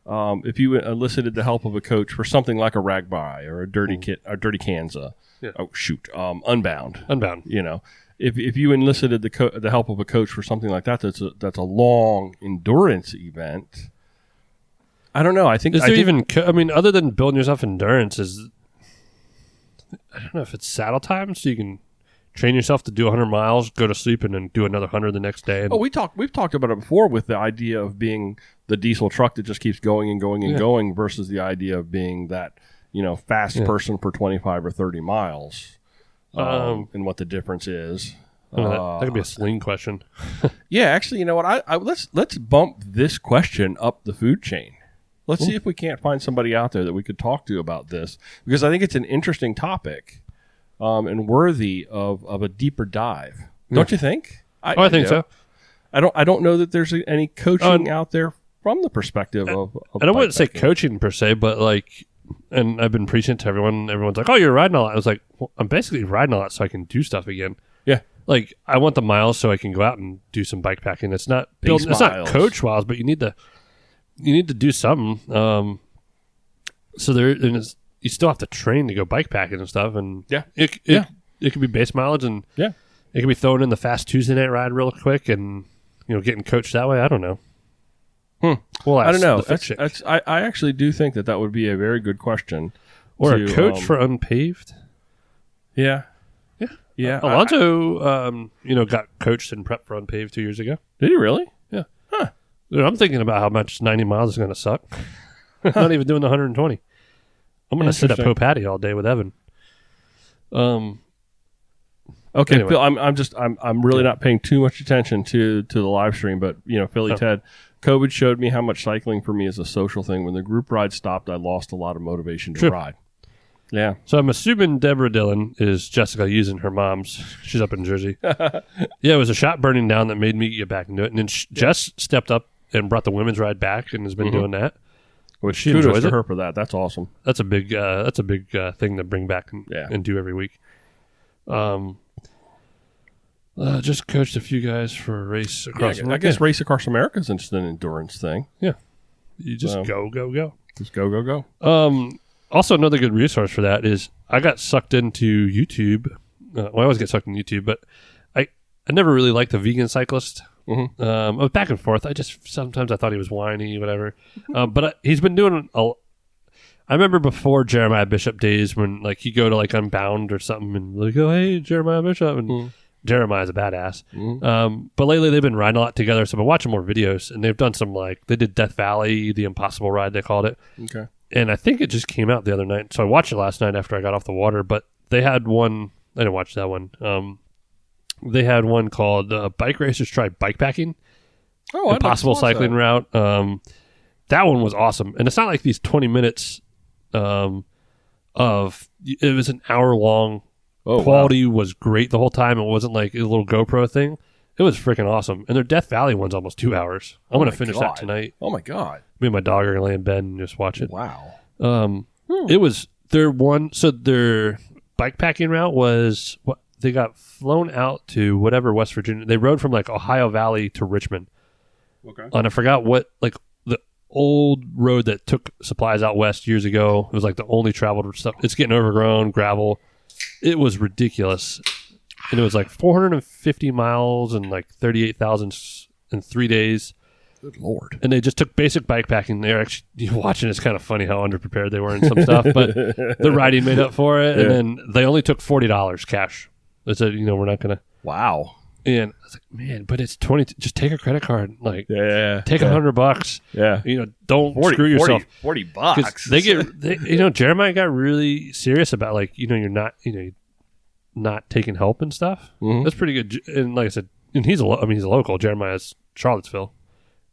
if you elicited the help of a coach for something like a Ragby or a Dirty Kanza. Yeah. Oh, shoot. Unbound. You know. If you enlisted the help of a coach for something like that, that's a long endurance event. I don't know. I think... other than building yourself endurance, I don't know if it's saddle time so you can... train yourself to do 100 miles, go to sleep, and then do another 100 the next day. We've talked about it before with the idea of being the diesel truck that just keeps going and going and going versus the idea of being that, fast person for 25 or 30 miles and what the difference is. That could be a sling question. Yeah, actually, you know what? Let's bump this question up the food chain. Let's see if we can't find somebody out there that we could talk to about this because I think it's an interesting topic. And worthy of a deeper dive, don't you think? I think so. I don't know that there's any coaching out there from the perspective of I don't want to say coaching per se, but and I've been preaching to everyone. Everyone's like, "Oh, you're riding a lot." I was like, well, "I'm basically riding a lot so I can do stuff again." Yeah, like I want the miles so I can go out and do some bike packing. It's not it's not coach miles, but you need to do something. So you still have to train to go bike packing and stuff, and it could be base mileage, and it could be thrown in the fast Tuesday night ride real quick, and getting coached that way. I don't know. Well, I don't know. I actually do think that would be a very good question. Or a coach for unpaved. Yeah. Alonso, got coached and prepped for unpaved 2 years ago. Did he really? Yeah. Huh. Dude, I'm thinking about how much 90 miles is going to suck. Not even doing the 120. I'm going to sit at Poe Patty all day with Evan. Okay, anyway. Phil, I'm really not paying too much attention to the live stream, but Philly Ted, COVID showed me how much cycling for me is a social thing. When the group ride stopped, I lost a lot of motivation to ride. Yeah. So I'm assuming Deborah Dillon is Jessica using her mom's. She's up in Jersey. Yeah, it was a shot burning down that made me get back into it. And then Jess stepped up and brought the women's ride back and has been doing that. Which she kudos enjoys to it. her for that. That's awesome. That's a big thing to bring back and do every week. Just coached a few guys for a race across. I guess Race Across America is just an endurance thing. Yeah, you just go. Just go. Also, another good resource for that is I got sucked into YouTube. I always get sucked into YouTube, but I never really liked the vegan cyclist. Mm-hmm. I was back and forth. Sometimes I thought he was whiny, whatever. But he's been doing I remember before Jeremiah Bishop days when like he'd go to like Unbound or something and like, oh hey Jeremiah Bishop, and Jeremiah's a badass. But lately they've been riding a lot together, so I've been watching more videos, and they've done some they did Death Valley, the Impossible Ride they called it. Okay. And I think it just came out the other night. So I watched it last night after I got off the water. But they had one. I didn't watch that one. They had one called Bike Racers Try Bikepacking. Oh, Impossible Cycling Route. That one was awesome. And it's not like these 20 minutes it was an hour long. Quality was great the whole time. It wasn't like a little GoPro thing. It was freaking awesome. And their Death Valley one's almost 2 hours. I'm going to finish that tonight. Oh, my God. Me and my dog are going to lay in bed and just watch it. Wow. It was their their bikepacking route was what they got flown out to whatever West Virginia. They rode from like Ohio Valley to Richmond. Okay. And I forgot what the old road that took supplies out west years ago. It was like the only traveled stuff. It's getting overgrown, gravel. It was ridiculous. And it was like 450 miles and like 38,000 in 3 days. Good Lord. And they just took basic bikepacking. They're actually watching. It's kind of funny how underprepared they were in some stuff, but the riding made up for it. Yeah. And then they only took $40 cash. They said, we're not going to. Wow. And I was like, man, but it's 20. Just take a credit card. Like, take $100. Yeah. Don't screw yourself. $40. They Jeremiah got really serious about like, you're not, not taking help and stuff. Mm-hmm. That's pretty good. And like I said, and he's a local. Jeremiah's Charlottesville.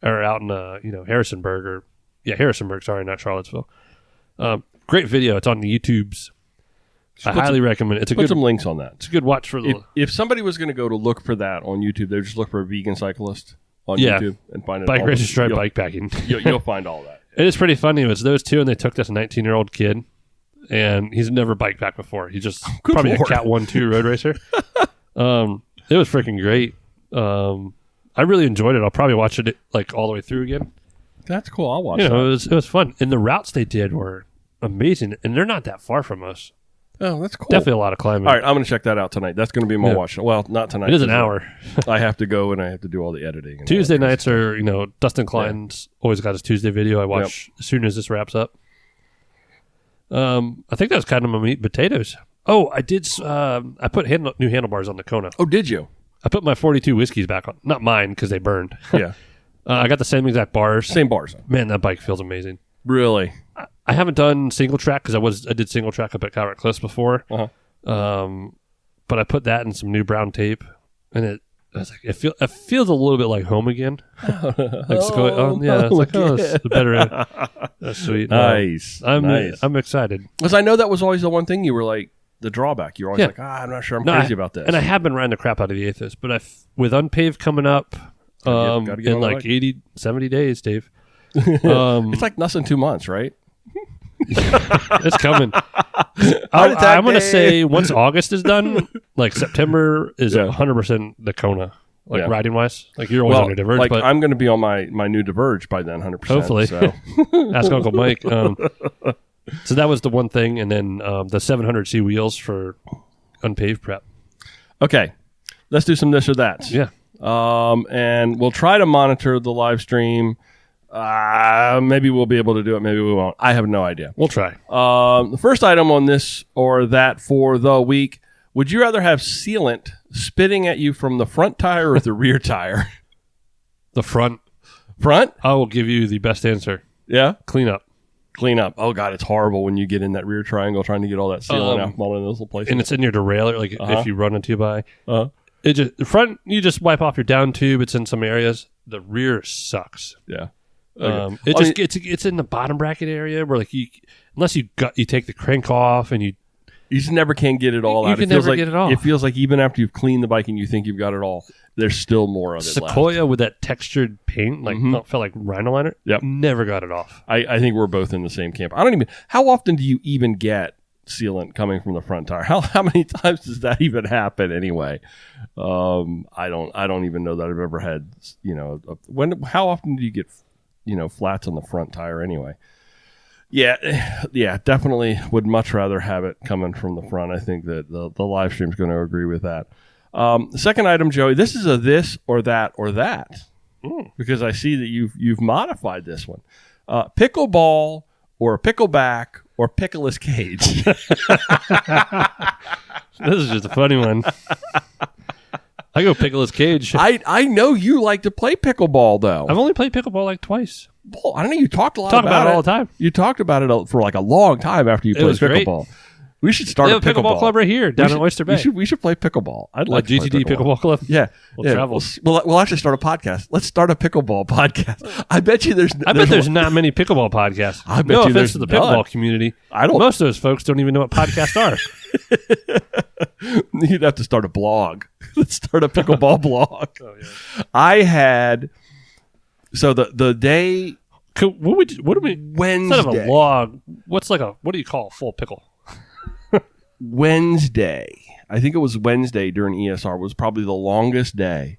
Or out in Harrisonburg Harrisonburg. Sorry, not Charlottesville. Great video. It's on the YouTubes. I highly recommend it. Put some links on that. It's a good watch for if somebody was going to go to look for that on YouTube, they would just look for a vegan cyclist on YouTube and find it. Bike Racers Try Bikepacking. You'll find all that. It is pretty funny. It was those two, and they took this 19-year-old kid, and he's never bikepacked before. He's just probably a Cat 1-2 road racer. It was freaking great. I really enjoyed it. I'll probably watch it like all the way through again. That's cool. I'll watch it. It was fun. And the routes they did were amazing. And they're not that far from us. Oh, that's cool. Definitely a lot of climbing. All right, I'm going to check that out tonight. That's going to be my watch. Well, not tonight. It is an hour. I have to go and I have to do all the editing. Tuesday nights are, Dustin Klein's always got his Tuesday video I watch as soon as this wraps up. I think that was kind of my meat and potatoes. Oh, I did. I put new handlebars on the Kona. Oh, did you? I put my 42 whiskeys back on. Not mine because they burned. Yeah. I got the same exact bars. Same bars. Man, that bike feels amazing. Really? I haven't done single track because I did single track up at Calvert Cliffs before. But I put that in some new brown tape, and it feels a little bit like home again. It's better. That's sweet. Nice. I'm excited because I know that was always the one thing you were like. The drawback. You're always like, I'm not sure. I'm crazy about this. And I have been riding the crap out of the Aethos, but with Unpaved coming up in like 80, 70 days, Dave. It's like less than 2 months, right? It's coming. I'm going to say once August is done, like September is 100% the Kona, riding wise. Like you're always on your Diverge. Like but I'm going to be on my new Diverge by then, 100%. Hopefully. So. Ask Uncle Mike. So that was the one thing, and then the 700C wheels for Unpaved prep. Okay, let's do some this or that. Yeah. And we'll try to monitor the live stream. Maybe we'll be able to do it. Maybe we won't. I have no idea. We'll try. The first item on this or that for the week, would you rather have sealant spitting at you from the front tire or the rear tire? The front. Front? I will give you the best answer. Yeah? Clean up. Oh, God, it's horrible when you get in that rear triangle trying to get all that sealant out from all in those little places. And it's in your derailleur, like if you run into by. It just the front, you just wipe off your down tube. It's in some areas. The rear sucks. Yeah. It's in the bottom bracket area where like unless you take the crank off and you just never can get it all out. You can never get it all. It feels like even after you've cleaned the bike and you think you've got it all, there's still more of it Sequoia left. with that textured paint, like felt like rhino liner. Yep. Never got it off. I think we're both in the same camp. How often do you even get sealant coming from the front tire? How many times does that even happen anyway? I don't even know that I've ever had, how often do you get, flats on the front tire anyway? Yeah, definitely would much rather have it coming from the front. I think that the live stream is going to agree with that. The second item, Joey, this is a this or that because I see that you've modified this one. Pickleball or pickleback or pickleless cage. This is just a funny one. I go pickleless cage. I know you like to play pickleball though. I've only played pickleball like twice. Well, I don't know. You talked a lot about it all the time. You talked about it for like a long time after you played pickleball. Great. We should start a pickleball club right here down in Oyster Bay. We should play pickleball. I'd like GTD pickleball club. Yeah, we'll travel. We'll actually start a podcast. Let's start a pickleball podcast. I bet you there's not many pickleball podcasts. I bet no you offense to the pickleball community. Most of those folks don't even know what podcasts are. You'd have to start a blog. Let's start a pickleball blog. Oh, yeah. I had the day. What do we Wednesday. Instead of a log, what do you call a full pickle? Wednesday. I think it was Wednesday during ESR was probably the longest day.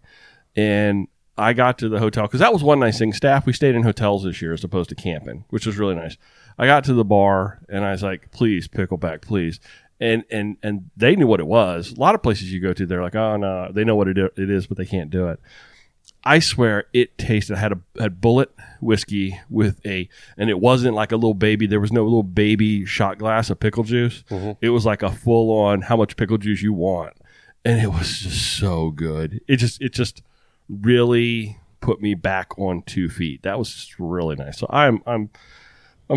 And I got to the hotel because that was one nice thing. Staff, we stayed in hotels this year as opposed to camping, which was really nice. I got to the bar and I was like, please, pickleback, please. And they knew what it was. A lot of places you go to, they're like, oh, no, they know what it is, but they can't do it. I swear it tasted, had bullet whiskey and it wasn't like a little baby. There was no little baby shot glass of pickle juice. Mm-hmm. It was like a full on how much pickle juice you want. And it was just so good. It just really put me back on 2 feet. That was just really nice. So I'm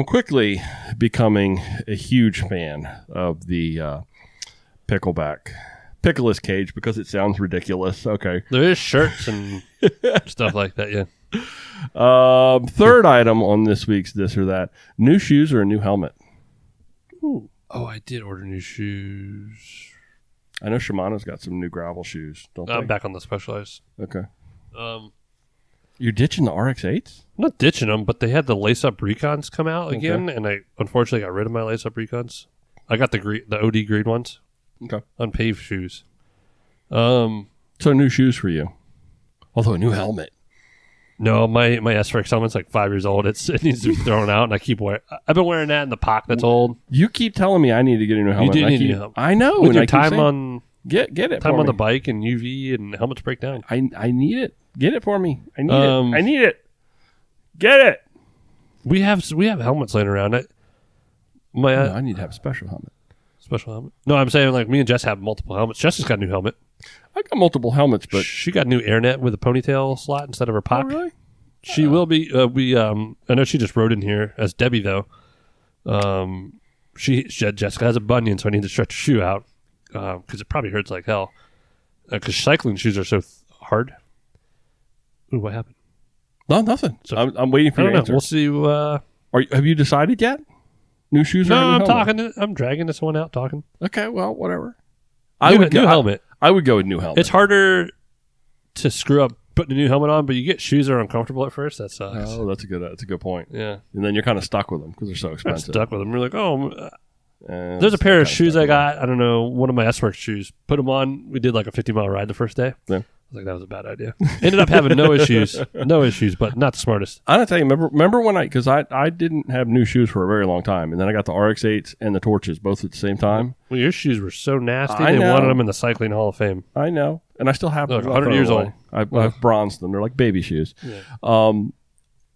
quickly becoming a huge fan of the pickleless cage because it sounds ridiculous. Okay. There is shirts and stuff like that, yeah. Third item on this week's This or That. New shoes or a new helmet? Ooh. Oh, I did order new shoes. I know Shimano's got some new gravel shoes, don't they? I'm back on the Specialized. Okay. You're ditching the RX-8s? I'm not ditching them, but they had the lace-up Recons come out again, and I unfortunately got rid of my lace-up Recons. I got the OD green ones. Okay. Unpaved shoes. So new shoes for you. Although a new helmet. No, my SRX helmet's like 5 years old. It needs to be thrown out, and I've been wearing that in the POC that's old. You keep telling me I need to get a new helmet. You do need a new helmet. I know. With your time on get it. Time on the bike and UV and helmets break down. I need it. Get it for me. I need it. I need it. Get it. We have helmets laying around. I need to have a special helmet. Special helmet? No, I'm saying like me and Jess have multiple helmets. Jess has got a new helmet. I got multiple helmets, but she got a new AirNet with a ponytail slot instead of her POC. Oh, really? She will be. I know she just rode in here as Debbie though. Jessica has a bunion, so I need to stretch her shoe out because it probably hurts like hell. Because cycling shoes are so hard. Ooh, what happened? No, nothing. So I'm waiting for your answer. We'll see. Have you decided yet? New shoes? No, or I'm talking. I'm dragging this one out. Talking. Okay, well, whatever. New helmet. I would go with new helmet. It's harder to screw up putting a new helmet on, but you get shoes that are uncomfortable at first. That sucks. Oh, that's a good point. Yeah, and then you're kind of stuck with them because they're so expensive. I'm stuck with them. You're like, there's a pair of shoes I got. I don't know, one of my S-Works shoes. Put them on. We did like a 50-mile ride the first day. Yeah. I was like, that was a bad idea. Ended up having no issues, but not the smartest. I don't tell you. Remember when because I didn't have new shoes for a very long time, and then I got the RX-8s and the Torches both at the same time. Well, your shoes were so nasty. They wanted them in the Cycling Hall of Fame. I know, and I still have them. 100 years old. I've bronzed them. They're like baby shoes. Yeah.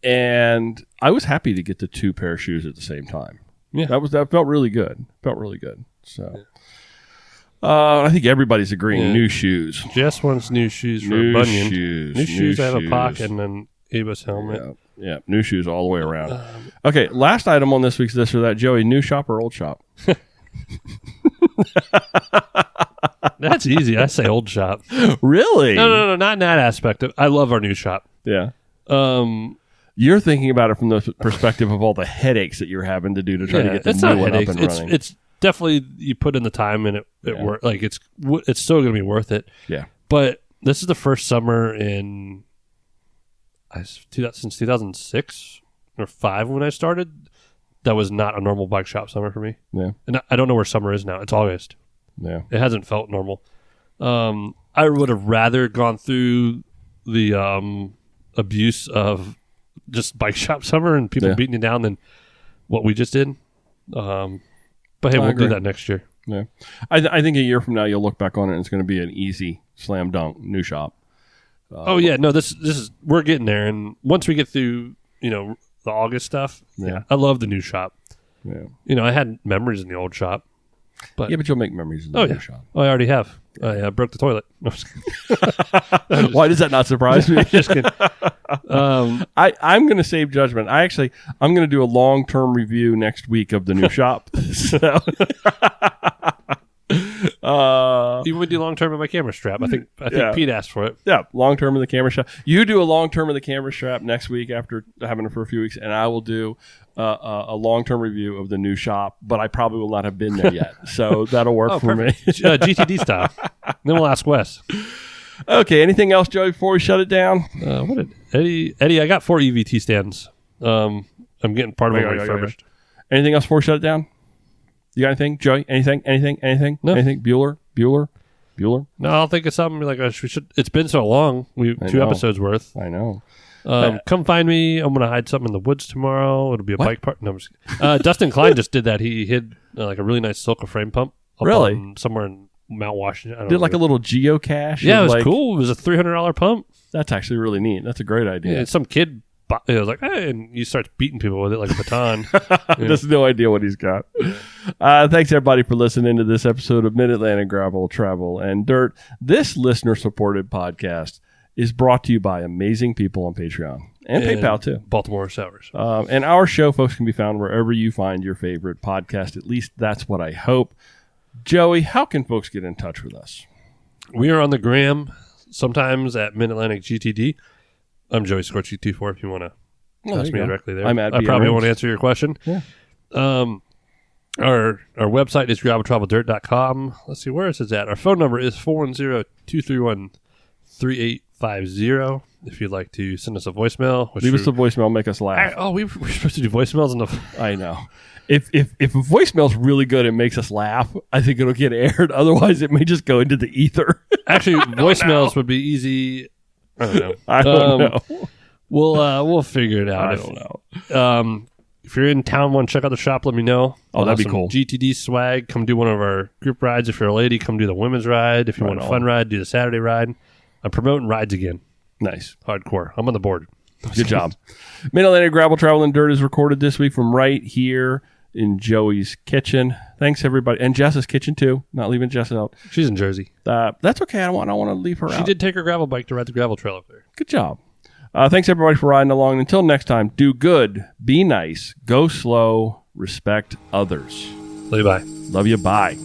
And I was happy to get the 2 pair of shoes at the same time. Yeah, that felt really good. So. Yeah. I think everybody's agreeing. Yeah. New shoes. Jess wants new shoes for new Bunyan. Shoes. New shoes. I have a pocket and then Eva's helmet. Yeah. New shoes all the way around. Okay, last item on this week's This or That. Joey, new shop or old shop? That's easy. I say old shop. Really? No, not in that aspect. I love our new shop. Yeah. You're thinking about it from the perspective of all the headaches that you're having to do to try to get the new one up and running. It's definitely, you put in the time and it works. Like it's still going to be worth it. Yeah. But this is the first summer since 2006 or 5 when I started. That was not a normal bike shop summer for me. Yeah. And I don't know where summer is now. It's August. Yeah. It hasn't felt normal. I would have rather gone through the abuse of just bike shop summer and people beating you down than what we just did. But hey, we'll do that next year. Yeah. I think a year from now you'll look back on it and it's going to be an easy slam dunk new shop. This is we're getting there, and once we get through, the August stuff, I love the new shop. Yeah. I had memories in the old shop. But you'll make memories in the new shop. Oh, I already have. I broke the toilet. No, Why does that not surprise me? Just kidding. I'm going to save judgment. I'm going to do a long-term review next week of the new shop. So. You would do long-term of my camera strap. I think Pete asked for it. Yeah, long-term of the camera strap. You do a long-term of the camera strap next week after having it for a few weeks, and I will do a long-term review of the new shop, but I probably will not have been there yet. So that'll work for me. GTD style. Then we'll ask Wes. Okay, anything else, Joey, before we shut it down? What did Eddie, I got 4 EVT stands. I'm getting part of them refurbished. Anything else before we shut it down? You got anything, Joey? Anything? No. Anything? Bueller? No, I'll think of something like we should. It's been so long. 2 episodes worth. I know. Come find me. I'm going to hide something in the woods tomorrow. It'll be a bike part. No, I'm just kidding. Dustin Klein just did that. He hid like a really nice Silca frame pump. Somewhere in Mount Washington. I don't know. Like a little geocache. Yeah, it was cool. It was a $300 pump. That's actually really neat. That's a great idea. Yeah, some kid was like, hey, and you start beating people with it like a baton. Just no idea what he's got. Thanks, everybody, for listening to this episode of Mid-Atlantic Gravel, Travel, and Dirt. This listener-supported podcast is brought to you by amazing people on Patreon and PayPal, too. Baltimore Sours. And our show, folks, can be found wherever you find your favorite podcast. At least that's what I hope. Joey, how can folks get in touch with us? We are on the gram, sometimes at Mid-Atlantic GTD. I'm Joey Scorchy24 if you want to ask me directly there. I probably won't answer your question. Yeah. Our website is graveltraveldirt.com. Let's see, where is it at? Our phone number is 410-231-3850 if you'd like to send us a voicemail. Leave us a voicemail, make us laugh. We're supposed to do voicemails in the... I know. If a voicemail's really good and makes us laugh, I think it'll get aired. Otherwise, it may just go into the ether. Actually, voicemails would be easy... I don't know. We'll figure it out. I don't know. If you're in town, want to check out the shop, let me know. Oh, that'd be cool. GTD swag. Come do one of our group rides. If you're a lady, come do the women's ride. If you want a fun ride, do the Saturday ride. I'm promoting rides again. Nice. Hardcore. I'm on the board. Good job. Mid-Atlantic Gravel, Travel, and Dirt is recorded this week from right here in Joey's kitchen. Thanks, everybody. And Jess's kitchen, too. Not leaving Jess out. She's in Jersey. That's okay. I don't want to leave her out. She did take her gravel bike to ride the gravel trail up there. Good job. Thanks, everybody, for riding along. Until next time, do good, be nice, go slow, respect others. Love you, bye. Love you, bye.